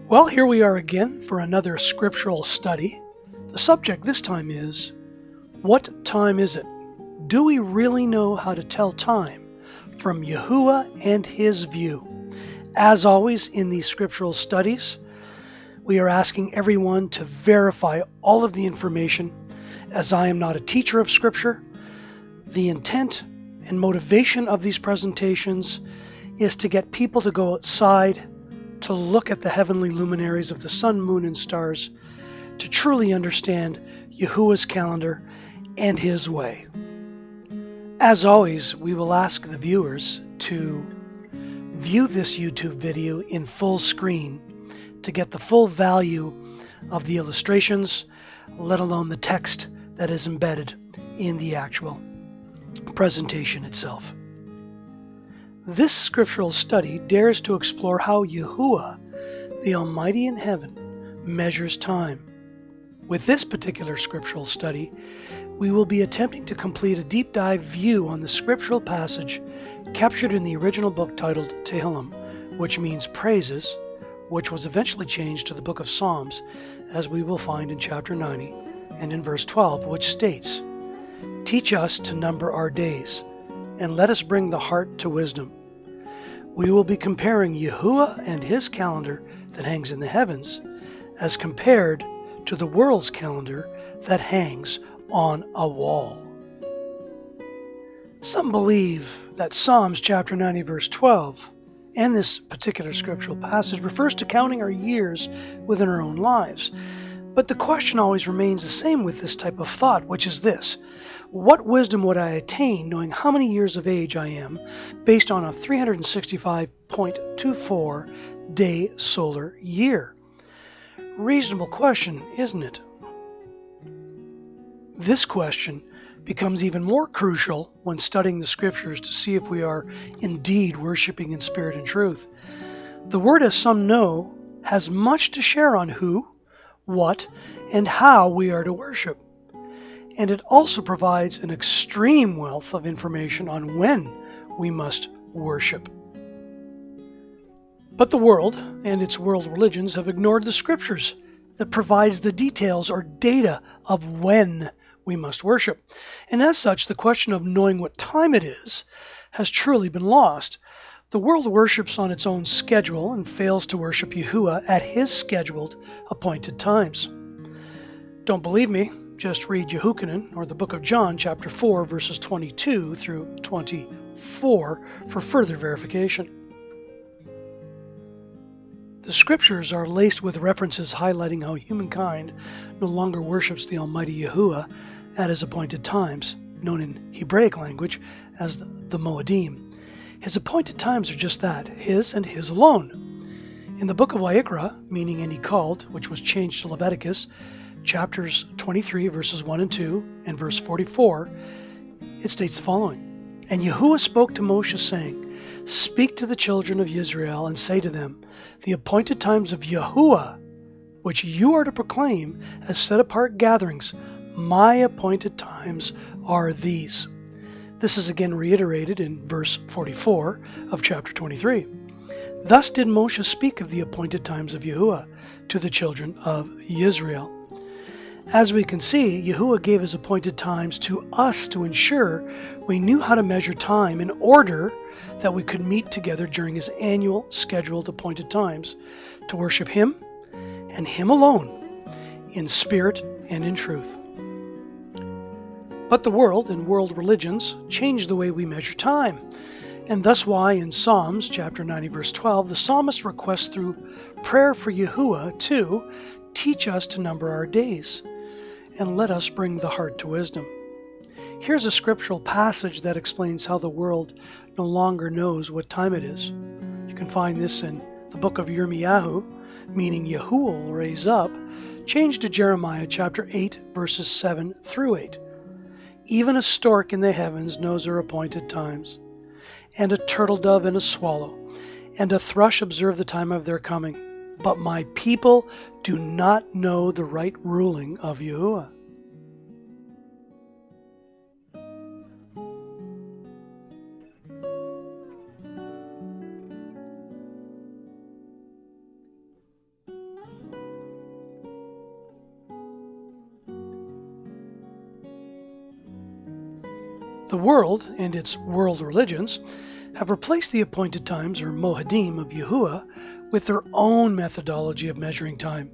Well, here we are again for another scriptural study. The subject this time is, what time is it? Do we really know how to tell time from YaHUaH and his view? As always in these scriptural studies, we are asking everyone to verify all of the information, as I am not a teacher of scripture. The intent and motivation of these presentations is to get people to go outside, to look at the heavenly luminaries of the sun, moon, and stars, to truly understand YaHUaH's calendar and his way. As always, we will ask the viewers to view this YouTube video in full screen to get the full value of the illustrations, let alone the text that is embedded in the actual presentation itself. This scriptural study dares to explore how YaHUaH, the Almighty in heaven, measures time. With this particular scriptural study, we will be attempting to complete a deep dive view on the scriptural passage captured in the original book titled Tehillim, which means praises, which was eventually changed to the book of Psalms, as we will find in chapter 90 and in verse 12, which states, "Teach us to number our days, and let us bring the heart to wisdom." We will be comparing YaHUaH and his calendar that hangs in the heavens as compared to the world's calendar that hangs on a wall. Some believe that Psalms chapter 90 verse 12 and this particular scriptural passage refers to counting our years within our own lives. But the question always remains the same with this type of thought, which is this: what wisdom would I attain knowing how many years of age I am based on a 365.24 day solar year? Reasonable question, isn't it? This question becomes even more crucial when studying the scriptures to see if we are indeed worshiping in spirit and truth. The Word, as some know, has much to share on who, what, and how we are to worship. And it also provides an extreme wealth of information on when we must worship. But the world and its world religions have ignored the scriptures that provides the details or data of when we must worship. And as such, the question of knowing what time it is has truly been lost. The world worships on its own schedule and fails to worship YaHUaH at his scheduled appointed times. Don't believe me? Just read YaHuanan, or the book of John, chapter 4, verses 22 through 24 for further verification. The scriptures are laced with references highlighting how humankind no longer worships the Almighty YaHUaH at his appointed times, known in Hebraic language as the Moedim. His appointed times are just that, his and his alone. In the book of YaHUaH, meaning "and he called," which was changed to Leviticus, chapters 23, verses 1 and 2, and verse 44, it states the following: "And YaHUaH spoke to Moshe, saying, Speak to the children of Israel, and say to them, The appointed times of YaHUaH, which you are to proclaim as set-apart gatherings, my appointed times are these." This is again reiterated in verse 44 of chapter 23. Thus did Moshe speak of the appointed times of YaHUaH to the children of Israel. As we can see, YaHUaH gave his appointed times to us to ensure we knew how to measure time in order that we could meet together during his annual scheduled appointed times to worship him and him alone in spirit and in truth. But the world and world religions change the way we measure time, and thus why in Psalms chapter 90 verse 12 the psalmist requests through prayer for YaHUaH to teach us to number our days and let us bring the heart to wisdom. Here's a scriptural passage that explains how the world no longer knows what time it is. You can find this in the book of Yirmiyahu, meaning YaHUaH will raise up, changed to Jeremiah chapter 8 verses 7 through 8. Even a stork in the heavens knows her appointed times, and a turtle dove and a swallow, and a thrush observe the time of their coming. But my people do not know the right ruling of YaHUaH. The world and its world religions have replaced the appointed times, or Moedim, of YaHUaH with their own methodology of measuring time,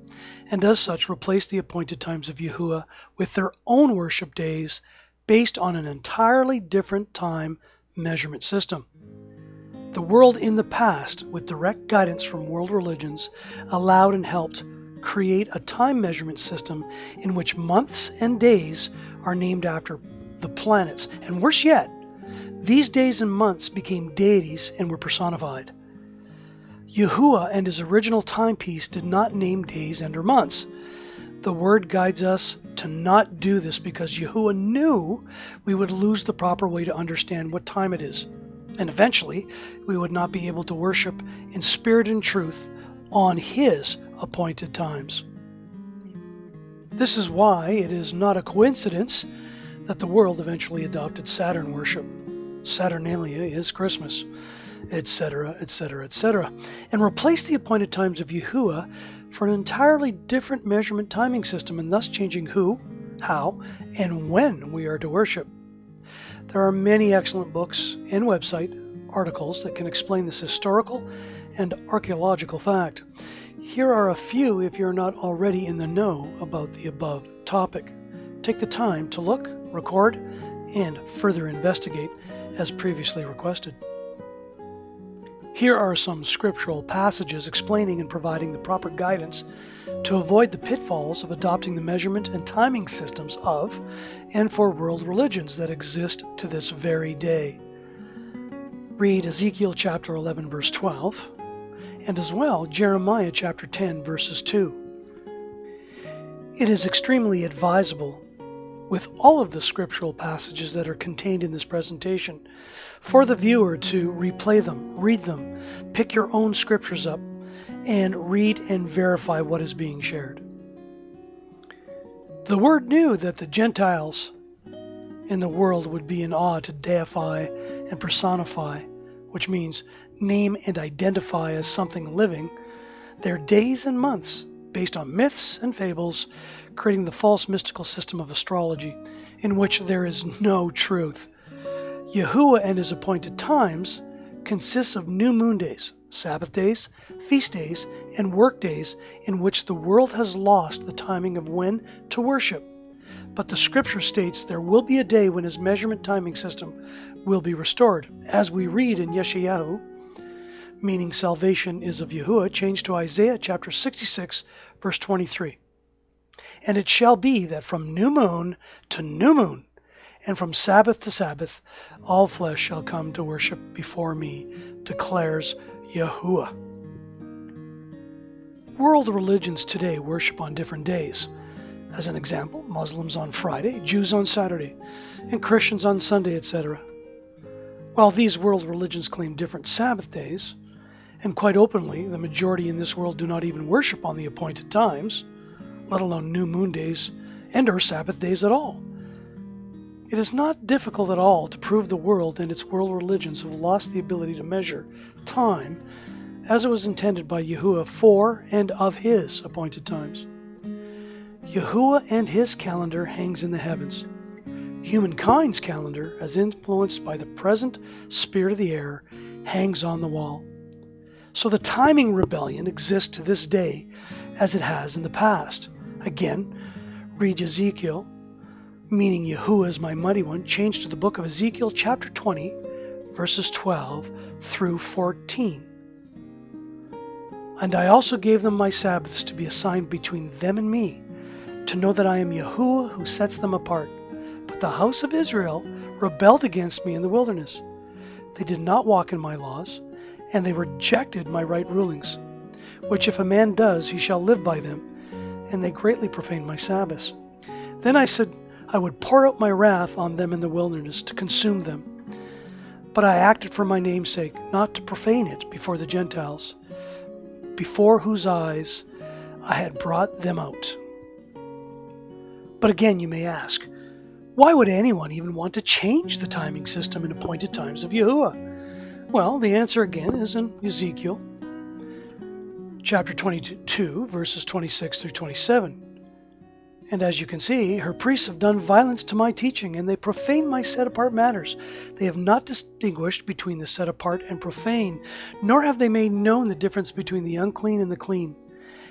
and as such replaced the appointed times of YaHUaH with their own worship days based on an entirely different time measurement system. The world in the past, with direct guidance from world religions, allowed and helped create a time measurement system in which months and days are named after the planets, and worse yet, these days and months became deities and were personified. YaHUaH and his original timepiece did not name days and or months. The word guides us to not do this because YaHUaH knew we would lose the proper way to understand what time it is, and eventually we would not be able to worship in spirit and truth on his appointed times. This is why it is not a coincidence that the world eventually adopted Saturn worship. Saturnalia is Christmas, etc., etc., etc., and replaced the appointed times of YaHUaH for an entirely different measurement timing system, and thus changing who, how, and when we are to worship. There are many excellent books and website articles that can explain this historical and archaeological fact. Here are a few if you're not already in the know about the above topic. Take the time to look, record, and further investigate as previously requested. Here are some scriptural passages explaining and providing the proper guidance to avoid the pitfalls of adopting the measurement and timing systems of and for world religions that exist to this very day. Read Ezekiel chapter 11 verse 12, and as well Jeremiah chapter 10 verses 2. It is extremely advisable, with all of the scriptural passages that are contained in this presentation, for the viewer to replay them, read them, pick your own scriptures up, and read and verify what is being shared. The Word knew that the Gentiles in the world would be in awe to deify and personify, which means name and identify as something living, their days and months based on myths and fables, creating the false mystical system of astrology in which there is no truth. YaHUaH and his appointed times consists of new moon days, Sabbath days, feast days, and work days in which the world has lost the timing of when to worship. But the scripture states there will be a day when his measurement timing system will be restored, as we read in YaHUaH, meaning salvation is of YaHUaH, changed to Isaiah chapter 66 verse 23. And it shall be that from new moon to new moon, and from Sabbath to Sabbath, all flesh shall come to worship before me, declares YaHUaH. World religions today worship on different days. As an example, Muslims on Friday, Jews on Saturday, and Christians on Sunday, etc. While these world religions claim different Sabbath days, and quite openly, the majority in this world do not even worship on the appointed times, let alone new moon days and or Sabbath days at all. It is not difficult at all to prove the world and its world religions have lost the ability to measure time as it was intended by YaHUaH for and of his appointed times. YaHUaH and his calendar hangs in the heavens. Humankind's calendar, as influenced by the present spirit of the air, hangs on the wall. So the timing rebellion exists to this day as it has in the past. Again, read Ezekiel, meaning YaHUaH is my mighty one, changed to the book of Ezekiel chapter 20, verses 12 through 14. And I also gave them my Sabbaths to be assigned between them and me, to know that I am YaHUaH who sets them apart. But the house of Israel rebelled against me in the wilderness. They did not walk in my laws, and they rejected my right rulings, which if a man does, he shall live by them, and they greatly profaned my Sabbaths. Then I said I would pour out my wrath on them in the wilderness to consume them. But I acted for my name's sake, not to profane it before the Gentiles, before whose eyes I had brought them out. But again you may ask, why would anyone even want to change the timing system and appointed times of YaHUaH? Well, the answer again is in Ezekiel chapter 22, verses 26 through 27. And as you can see, her priests have done violence to my teaching, and they profane my set-apart matters. They have not distinguished between the set-apart and profane, nor have they made known the difference between the unclean and the clean.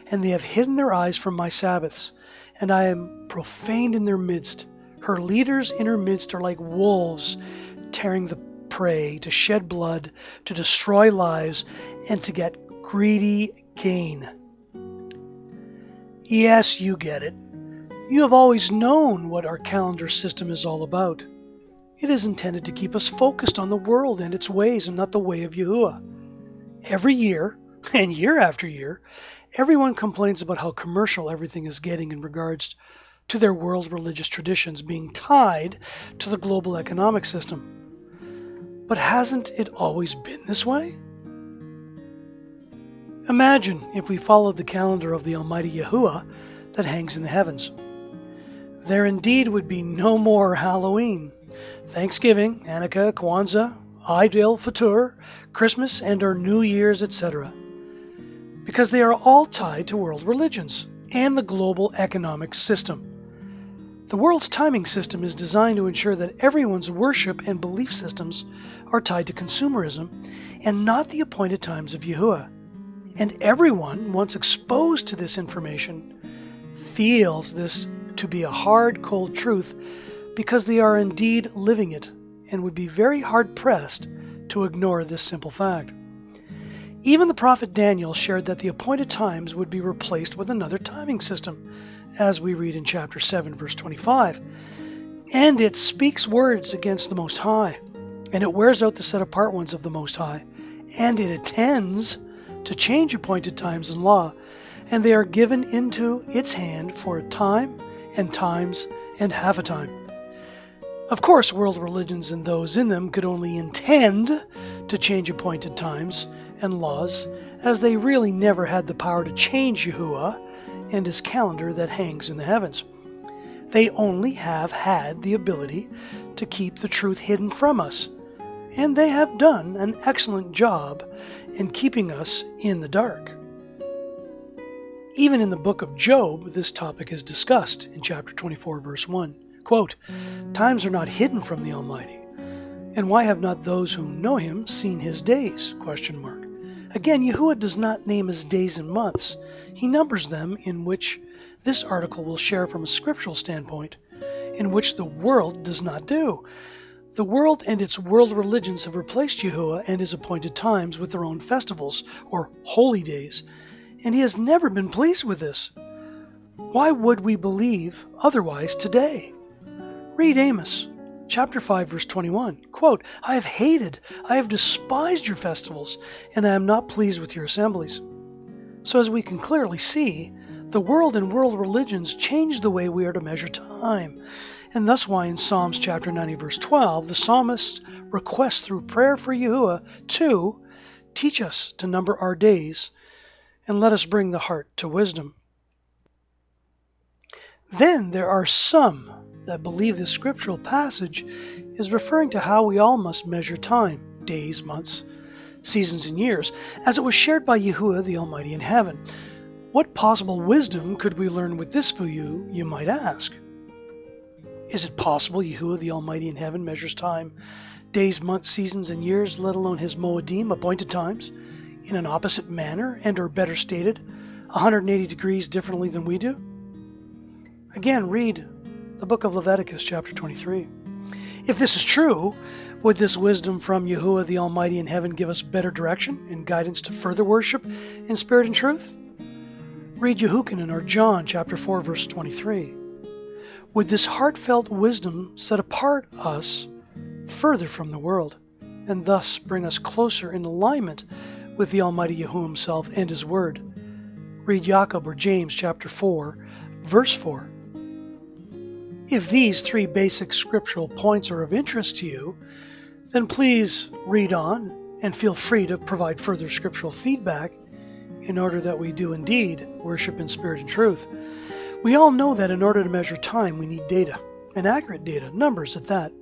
And they have hidden their eyes from my Sabbaths, and I am profaned in their midst. Her leaders in her midst are like wolves, tearing the prey, to shed blood, to destroy lives, and to get greedy gain. Yes, you get it. You have always known what our calendar system is all about. It is intended to keep us focused on the world and its ways and not the way of YaHUaH. Every year, and year after year, everyone complains about how commercial everything is getting in regards to their world religious traditions being tied to the global economic system. But hasn't it always been this way? Imagine if we followed the calendar of the Almighty YaHUaH that hangs in the heavens. There indeed would be no more Halloween, Thanksgiving, Hanukkah, Kwanzaa, Eid al-Fitr, Christmas, and our New Year's, etc. Because they are all tied to world religions and the global economic system. The world's timing system is designed to ensure that everyone's worship and belief systems are tied to consumerism and not the appointed times of YaHUaH. And everyone, once exposed to this information, feels this to be a hard, cold truth because they are indeed living it and would be very hard-pressed to ignore this simple fact. Even the prophet Daniel shared that the appointed times would be replaced with another timing system, as we read in chapter 7, verse 25. And it speaks words against the Most High, and it wears out the set-apart ones of the Most High, and it intends to change appointed times and law, and they are given into its hand for a time and times and half a time. Of course, world religions and those in them could only intend to change appointed times and laws, as they really never had the power to change YaHUaH and his calendar that hangs in the heavens. They only have had the ability to keep the truth hidden from us, and they have done an excellent job in keeping us in the dark. Even in the book of Job, this topic is discussed in chapter 24, verse 1. Quote, "Times are not hidden from the Almighty, and why have not those who know him seen his days?" Again, YaHUaH does not name his days and months. He numbers them, in which this article will share from a scriptural standpoint, in which the world does not do. The world and its world religions have replaced YaHUaH and his appointed times with their own festivals, or holy days, and he has never been pleased with this. Why would we believe otherwise today? Read Amos, chapter 5, verse 21. Quote, "I have despised your festivals, and I am not pleased with your assemblies." So as we can clearly see, the world and world religions change the way we are to measure time. And thus why in Psalms chapter 90, verse 12, the psalmist requests through prayer for YaHUaH to teach us to number our days, and let us bring the heart to wisdom. Then there are some that believe this scriptural passage is referring to how we all must measure time, days, months, seasons, and years, as it was shared by YaHUaH the Almighty in heaven. What possible wisdom could we learn with this view, you might ask? Is it possible YaHUaH the Almighty in heaven measures time, days, months, seasons, and years, let alone his Moedim, appointed times, in an opposite manner, and or better stated, 180 degrees differently than we do? Again, read the book of Leviticus, chapter 23. If this is true, would this wisdom from YaHUaH the Almighty in heaven give us better direction and guidance to further worship in spirit and truth? Read YaHuchanan or John, chapter 4, verse 23. Would this heartfelt wisdom set apart us further from the world, and thus bring us closer in alignment with the Almighty YaHUaH himself and his word? Read Jacob or James chapter 4, verse 4. If these three basic scriptural points are of interest to you, then please read on and feel free to provide further scriptural feedback in order that we do indeed worship in spirit and truth. We all know that in order to measure time, we need data, and accurate data, numbers at that.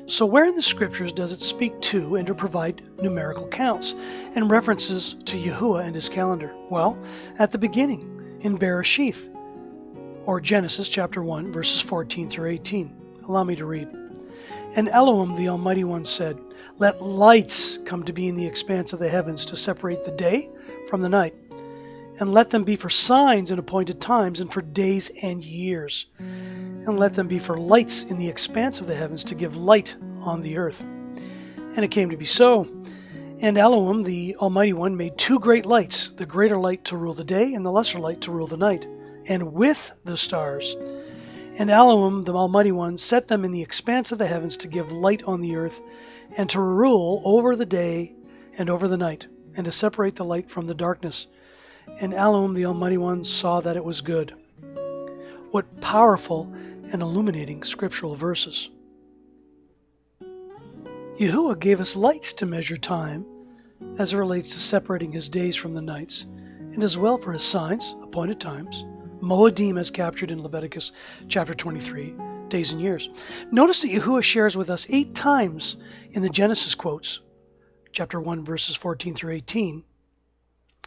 So where in the scriptures does it speak to and to provide numerical counts and references to YaHUaH and his calendar? Well, at the beginning, in Bereshith, or Genesis chapter 1, verses 14 through 18. Allow me to read. And Elohim, the Almighty One, said, "Let lights come to be in the expanse of the heavens to separate the day from the night, and let them be for signs and appointed times, and for days and years. And let them be for lights in the expanse of the heavens to give light on the earth." And it came to be so. And Elohim, the Almighty One, made two great lights, the greater light to rule the day, and the lesser light to rule the night, and with the stars. And Elohim, the Almighty One, set them in the expanse of the heavens to give light on the earth, and to rule over the day and over the night, and to separate the light from the darkness. And Elohim, the Almighty One, saw that it was good. What powerful and illuminating scriptural verses. YaHUaH gave us lights to measure time as it relates to separating his days from the nights, and as well for his signs, appointed times, Moedim as captured in Leviticus chapter 23, days and years. Notice that YaHUaH shares with us 8 times in the Genesis quotes, chapter 1, verses 14 through 18,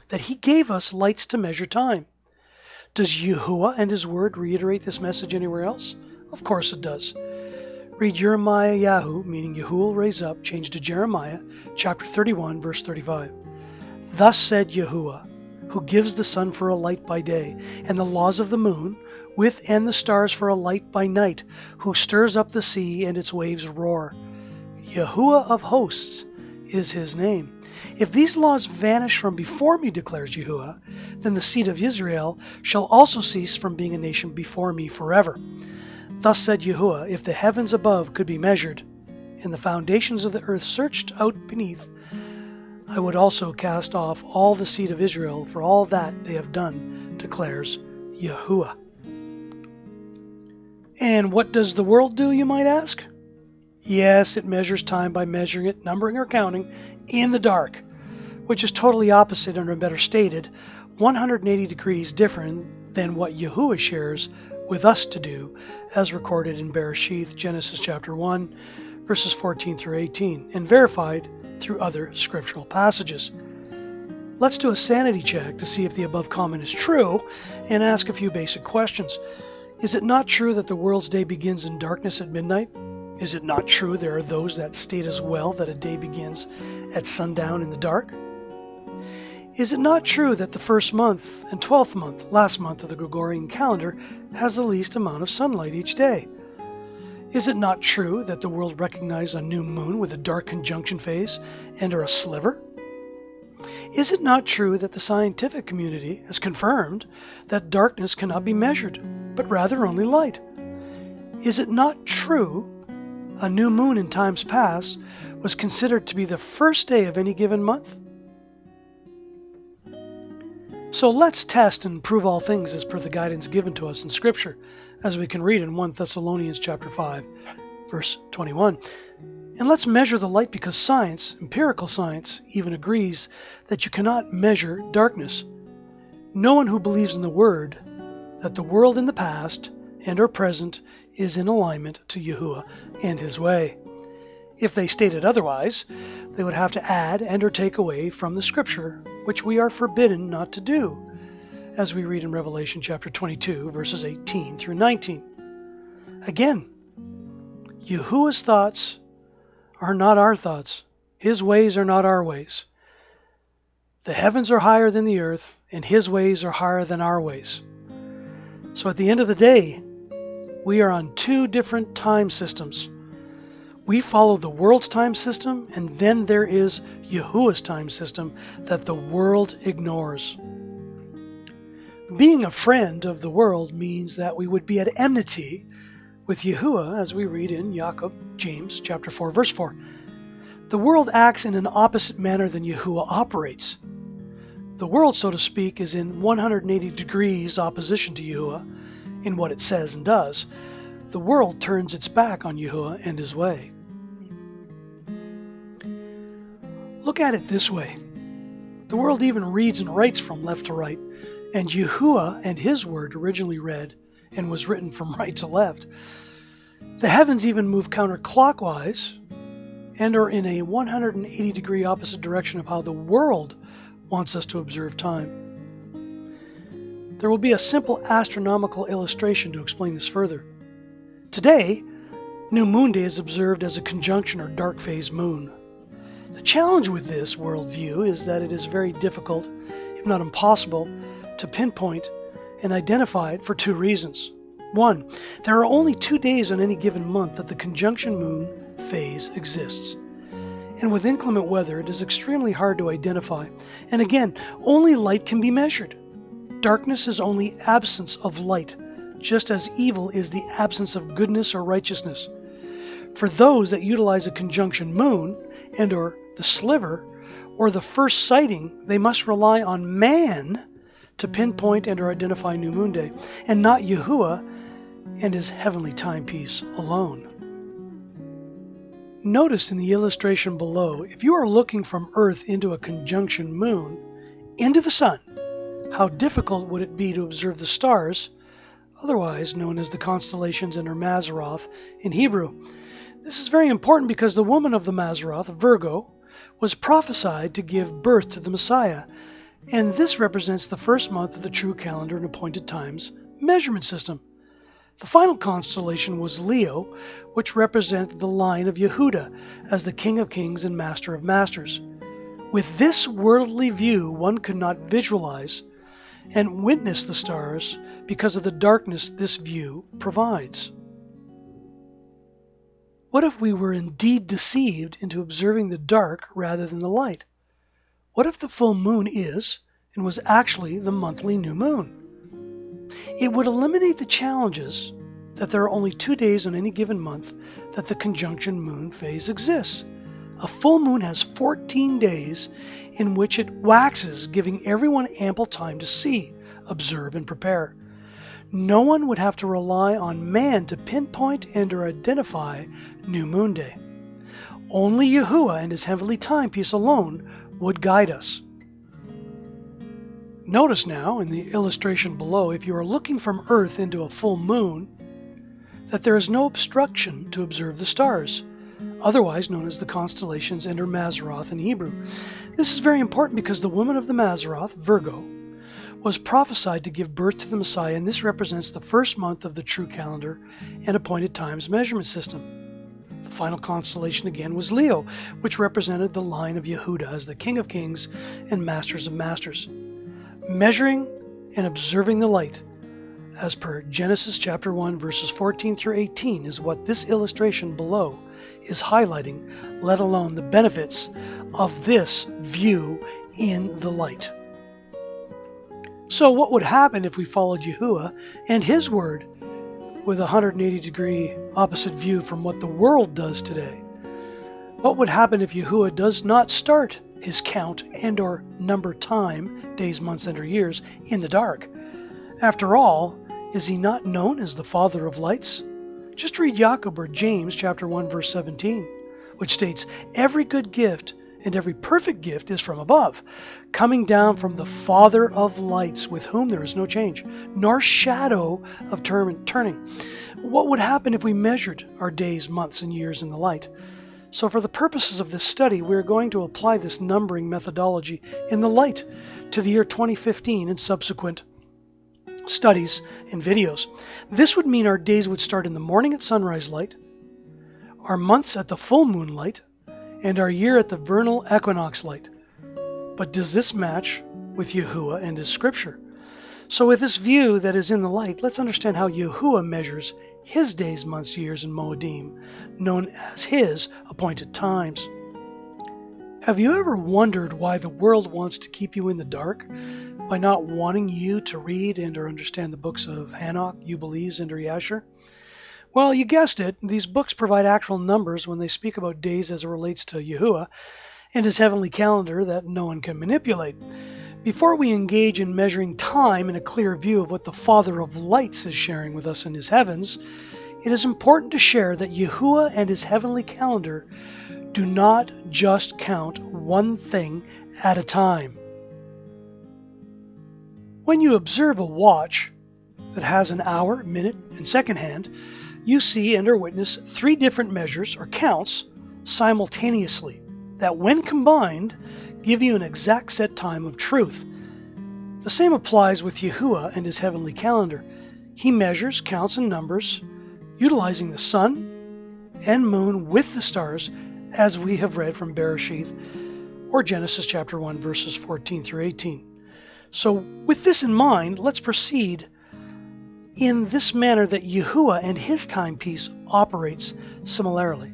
that he gave us lights to measure time. Does YaHUaH and his word reiterate this message anywhere else? Of course it does. Read Jeremiah YaHUaH, meaning YaHUaH will raise up, change to Jeremiah, chapter 31, verse 35. Thus said YaHUaH, who gives the sun for a light by day, and the laws of the moon, with and the stars for a light by night, who stirs up the sea and its waves roar. YaHUaH of hosts is his name. If these laws vanish from before me, declares YaHUaH, then the seed of Israel shall also cease from being a nation before me forever. Thus said YaHUaH, if the heavens above could be measured, and the foundations of the earth searched out beneath, I would also cast off all the seed of Israel for all that they have done, declares YaHUaH. And what does the world do, you might ask? Yes, it measures time by measuring it, numbering or counting, in the dark, which is totally opposite, or better stated, 180 degrees different than what YaHUaH shares with us to do, as recorded in Bereshith, Genesis chapter 1, verses 14 through 18, and verified through other scriptural passages. Let's do a sanity check to see if the above comment is true, and ask a few basic questions. Is it not true that the world's day begins in darkness at midnight? Is it not true there are those that state as well that a day begins at sundown in the dark? Is it not true that the first month and 12th month, last month of the Gregorian calendar, has the least amount of sunlight each day? Is it not true that the world recognizes a new moon with a dark conjunction phase and or a sliver? Is it not true that the scientific community has confirmed that darkness cannot be measured, but rather only light? Is it not true a new moon in times past was considered to be the first day of any given month? So let's test and prove all things as per the guidance given to us in Scripture, as we can read in 1 Thessalonians chapter 5, verse 21. And let's measure the light, because science, empirical science, even agrees that you cannot measure darkness. No one who believes in the Word, that the world in the past and or present is in alignment to YaHUaH and his way. If they stated otherwise, they would have to add and or take away from the Scripture, which we are forbidden not to do, as we read in Revelation chapter 22, verses 18 through 19. Again, YaHUaH's thoughts are not our thoughts. His ways are not our ways. The heavens are higher than the earth, and his ways are higher than our ways. So at the end of the day, we are on 2 different time systems. We follow the world's time system, and then there is YaHUaH's time system that the world ignores. Being a friend of the world means that we would be at enmity with YaHUaH, as we read in James chapter 4, verse 4. The world acts in an opposite manner than YaHUaH operates. The world, so to speak, is in 180 degrees opposition to YaHUaH in what it says and does. The world turns its back on YaHUaH and his way. Look at it this way. The world even reads and writes from left to right, and YaHUaH and his word originally read and was written from right to left. The heavens even move counterclockwise and are in a 180 degree opposite direction of how the world wants us to observe time. There will be a simple astronomical illustration to explain this further. Today, New Moon Day is observed as a conjunction or dark phase moon. The challenge with this worldview is that it is very difficult, if not impossible, to pinpoint and identify it for two reasons. One, there are only 2 days on any given month that the conjunction moon phase exists. And with inclement weather, it is extremely hard to identify. And again, only light can be measured. Darkness is only absence of light, just as evil is the absence of goodness or righteousness. For those that utilize a conjunction moon, and or the sliver, or the first sighting, they must rely on man to pinpoint and or identify New Moon Day, and not YaHUaH and his heavenly timepiece alone. Notice in the illustration below, if you are looking from Earth into a conjunction moon, into the sun, how difficult would it be to observe the stars, otherwise known as the constellations under Mazzaroth in Hebrew. This is very important because the woman of the Mazzaroth, Virgo, was prophesied to give birth to the Messiah, and this represents the first month of the true calendar and appointed times measurement system. The final constellation was Leo, which represented the line of YaHUaH as the King of Kings and Master of Masters. With this worldly view, one could not visualize and witness the stars because of the darkness this view provides. What if we were indeed deceived into observing the dark rather than the light? What if the full moon is and was actually the monthly new moon? It would eliminate the challenges that there are only 2 days on any given month that the conjunction moon phase exists. A full moon has 14 days in which it waxes, giving everyone ample time to see, observe, and prepare. No one would have to rely on man to pinpoint and or identify New Moon Day. Only YaHUaH and his heavenly timepiece alone would guide us. Notice now in the illustration below, if you are looking from Earth into a full moon, that there is no obstruction to observe the stars, otherwise known as the constellations under Mazzaroth in Hebrew. This is very important because the woman of the Mazzaroth, Virgo, was prophesied to give birth to the Messiah, and this represents the first month of the true calendar and appointed times measurement system. The final constellation again was Leo, which represented the line of YaHUaH as the King of Kings and Masters of Masters. Measuring and observing the light, as per Genesis chapter 1 verses 14 through 18, is what this illustration below is highlighting, let alone the benefits of this view in the light. So what would happen if we followed YaHUaH and his word with a 180-degree opposite view from what the world does today? What would happen if YaHUaH does not start his count and or number time, days, months, and or years, in the dark? After all, is he not known as the Father of Lights? Just read Jacob or James chapter 1 verse 17, which states, "Every good gift and every perfect gift is from above, coming down from the Father of lights, with whom there is no change, nor shadow of turning." What would happen if we measured our days, months, and years in the light? So for the purposes of this study, we are going to apply this numbering methodology in the light to the year 2015 and subsequent studies and videos. This would mean our days would start in the morning at sunrise light, our months at the full moon light, and our year at the vernal equinox light. But does this match with YaHUaH and his scripture? So with this view that is in the light, let's understand how YaHUaH measures his days, months, years, and Moedim, known as his appointed times. Have you ever wondered why the world wants to keep you in the dark by not wanting you to read and or understand the books of Enoch, Jubilees, and Yashar? Well, you guessed it, these books provide actual numbers when they speak about days as it relates to YaHUaH and his heavenly calendar that no one can manipulate. Before we engage in measuring time in a clear view of what the Father of Lights is sharing with us in his heavens, it is important to share that YaHUaH and his heavenly calendar do not just count one thing at a time. When you observe a watch that has an hour, minute, and second hand, you see and or witness 3 different measures or counts simultaneously that when combined give you an exact set time of truth. The same applies with YaHUaH and his heavenly calendar. He measures, counts, and numbers, utilizing the sun and moon with the stars, as we have read from Bereshith or Genesis chapter 1, verses 14 through 18. So with this in mind, let's proceed in this manner that YaHUaH and his timepiece operates similarly.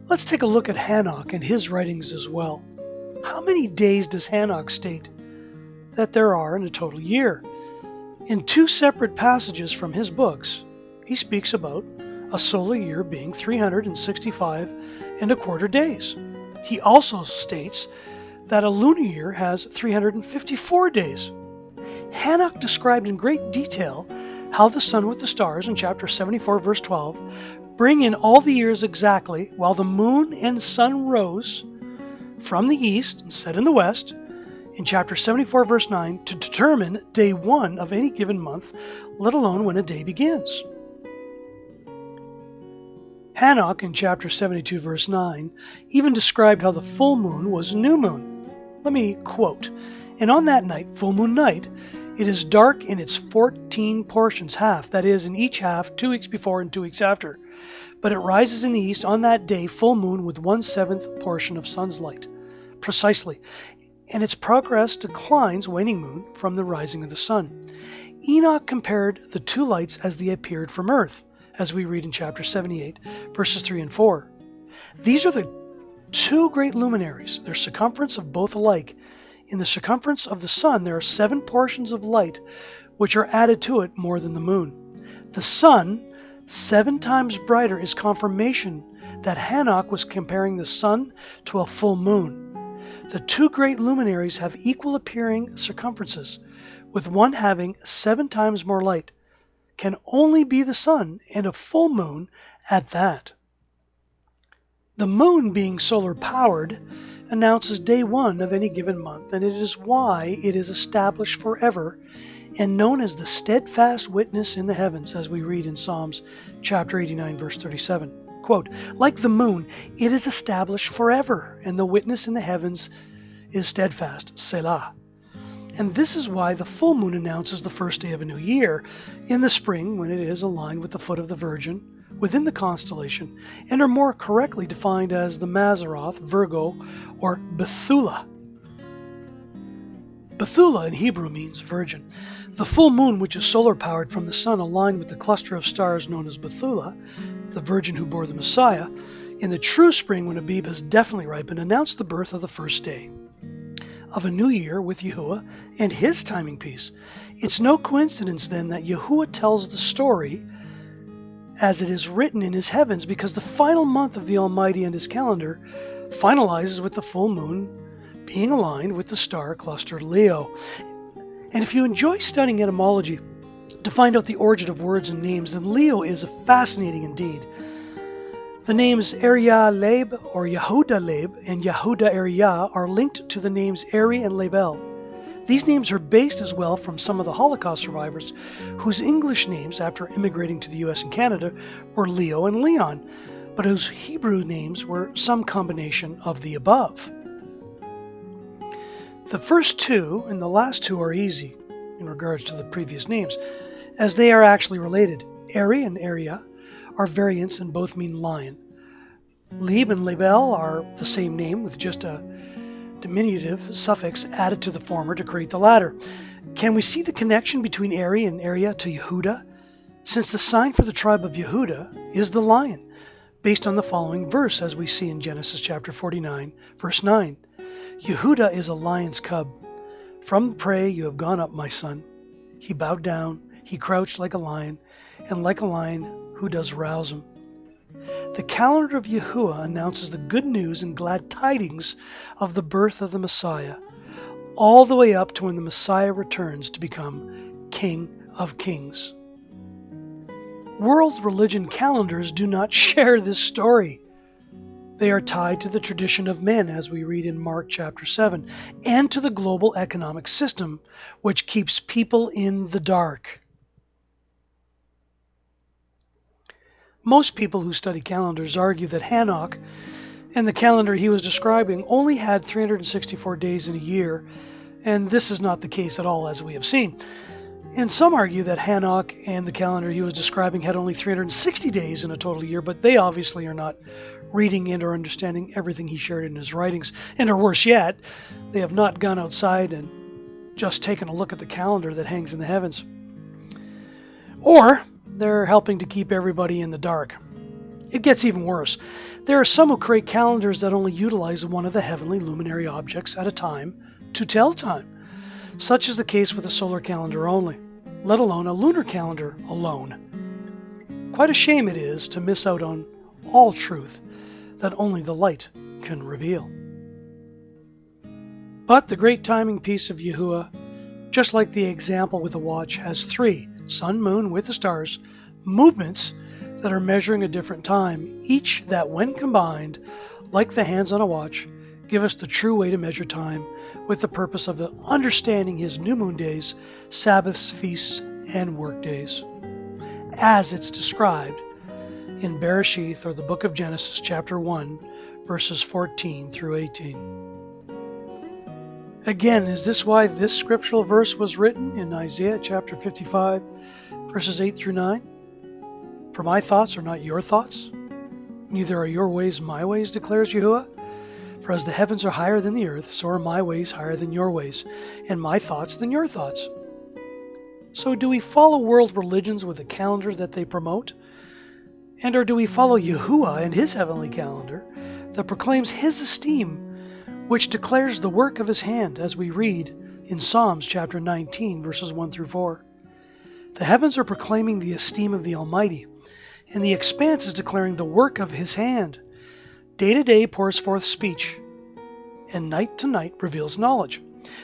Let's take a look at Hanok and his writings as well. How many days does Hanok state that there are in a total year? In two separate passages from his books, he speaks about a solar year being 365 and a quarter days. He also states that a lunar year has 354 days. Hanok described in great detail how the sun with the stars in chapter 74, verse 12, bring in all the years exactly, while the moon and sun rose from the east and set in the west, in chapter 74, verse 9, to determine day 1 of any given month, let alone when a day begins. Hanok, in chapter 72, verse 9, even described how the full moon was new moon. Let me quote, "And on that night, full moon night, it is dark in its 14 portions, half, that is, in each half, 2 weeks before and 2 weeks after. But it rises in the east on that day, full moon, with 1/7 portion of sun's light, precisely, and its progress declines, waning moon, from the rising of the sun." Enoch compared the two lights as they appeared from earth, as we read in chapter 78, verses 3 and 4. These are the two great luminaries, their circumference of both alike. In the circumference of the sun there are 7 portions of light, which are added to it more than the moon. The sun, 7 times brighter, is confirmation that Hanok was comparing the sun to a full moon. The two great luminaries have equal appearing circumferences, with one having 7 times more light. Can only be the sun, and a full moon at that. The moon, being solar powered, announces day 1 of any given month, and it is why it is established forever and known as the steadfast witness in the heavens, as we read in Psalms chapter 89, verse 37. Quote, "Like the moon, it is established forever, and the witness in the heavens is steadfast, Selah." And this is why the full moon announces the first day of a new year in the spring, when it is aligned with the foot of the Virgin within the constellation, and are more correctly defined as the Mazzaroth, Virgo, or Bethula. Bethula in Hebrew means virgin. The full moon, which is solar powered from the sun, aligned with the cluster of stars known as Bethula, the virgin who bore the Messiah, in the true spring when Abib has definitely ripened, announced the birth of the first day of a new year with YaHUaH and his timing piece. It's no coincidence then that YaHUaH tells the story as it is written in his heavens, because the final month of the Almighty and his calendar finalizes with the full moon being aligned with the star cluster Leo. And if you enjoy studying etymology to find out the origin of words and names, then Leo is fascinating indeed. The names Eri Leb or Yehuda Leb and Yehuda Eriah are linked to the names Eri and Label. These names are based as well from some of the Holocaust survivors whose English names after immigrating to the US and Canada were Leo and Leon, but whose Hebrew names were some combination of the above. The first two and the last two are easy in regards to the previous names, as they are actually related. Eri and Eriah are variants and both mean lion. Leb and Label are the same name with just a diminutive suffix added to the former to create the latter. Can we see the connection between Eri and Eriah to Yehuda? Since the sign for the tribe of Yehuda is the lion, based on the following verse as we see in Genesis chapter 49, verse 9. Yehuda is a lion's cub. From the prey you have gone up, my son. He bowed down, he crouched like a lion, and like a lion, who does rouse him? The calendar of YaHUaH announces the good news and glad tidings of the birth of the Messiah, all the way up to when the Messiah returns to become King of Kings. World religion calendars do not share this story. They are tied to the tradition of men, as we read in Mark chapter 7, and to the global economic system, which keeps people in the dark. Most people who study calendars argue that Hanok and the calendar he was describing only had 364 days in a year, And this is not the case at all, as we have seen. And some argue that Hanok and the calendar he was describing had only 360 days in a total year, but they obviously are not reading and or understanding everything he shared in his writings. And or worse yet, they have not gone outside and just taken a look at the calendar that hangs in the heavens. Or they're helping to keep everybody in the dark. It gets even worse. There are some who create calendars that only utilize one of the heavenly luminary objects at a time to tell time. Such is the case with a solar calendar only, let alone a lunar calendar alone. Quite a shame it is to miss out on all truth that only the light can reveal. But the great timing piece of YaHUaH, just like the example with the watch, has three, sun, moon with the stars, movements that are measuring a different time, each that when combined, like the hands on a watch, give us the true way to measure time with the purpose of understanding his new moon days, Sabbaths, feasts, and work days, as it's described in Bereshith, or the book of Genesis, chapter 1, verses 14 through 18. Again, is this why this scriptural verse was written in Isaiah chapter 55, verses 8 through 9? For my thoughts are not your thoughts, neither are your ways my ways, declares YaHUaH. For as the heavens are higher than the earth, so are my ways higher than your ways, and my thoughts than your thoughts. So do we follow world religions with a calendar that they promote? And or do we follow YaHUaH and his heavenly calendar that proclaims his esteem, which declares the work of his hand, as we read in Psalms chapter 19, verses 1 through 4. The heavens are proclaiming the esteem of the Almighty, and the expanse is declaring the work of his hand. Day to day pours forth speech, and night to night reveals knowledge.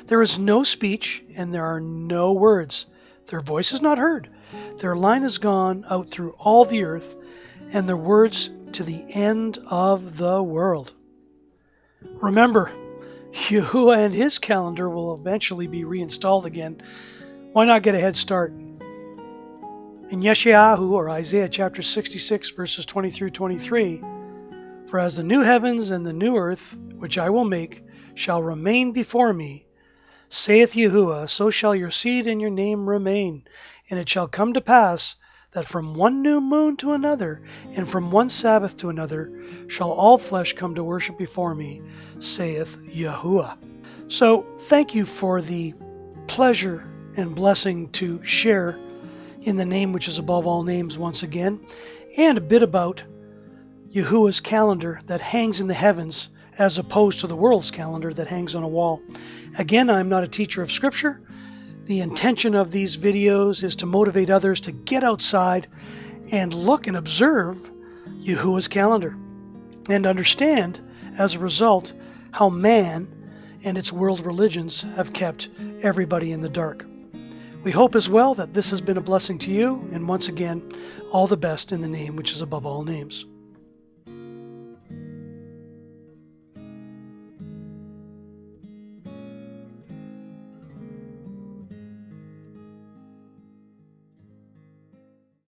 There is no speech, and there are no words. Their voice is not heard. Their line is gone out through all the earth, and their words to the end of the world. Remember, YaHUaH and his calendar will eventually be reinstalled again. Why not get a head start? In YaHUaH, or Isaiah chapter 66, verses 20 through 23, for as the new heavens and the new earth, which I will make, shall remain before me, saith YaHUaH, so shall your seed and your name remain. And it shall come to pass that from one new moon to another, and from one Sabbath to another, shall all flesh come to worship before me, saith YaHUaH. So thank you for the pleasure and blessing to share in the name which is above all names once again, and a bit about YaHUaH's calendar that hangs in the heavens as opposed to the world's calendar that hangs on a wall. Again, I'm not a teacher of Scripture. The intention of these videos is to motivate others to get outside and look and observe YaHUaH's calendar and understand, as a result, how man and its world religions have kept everybody in the dark. We hope as well that this has been a blessing to you, and once again, all the best in the name which is above all names.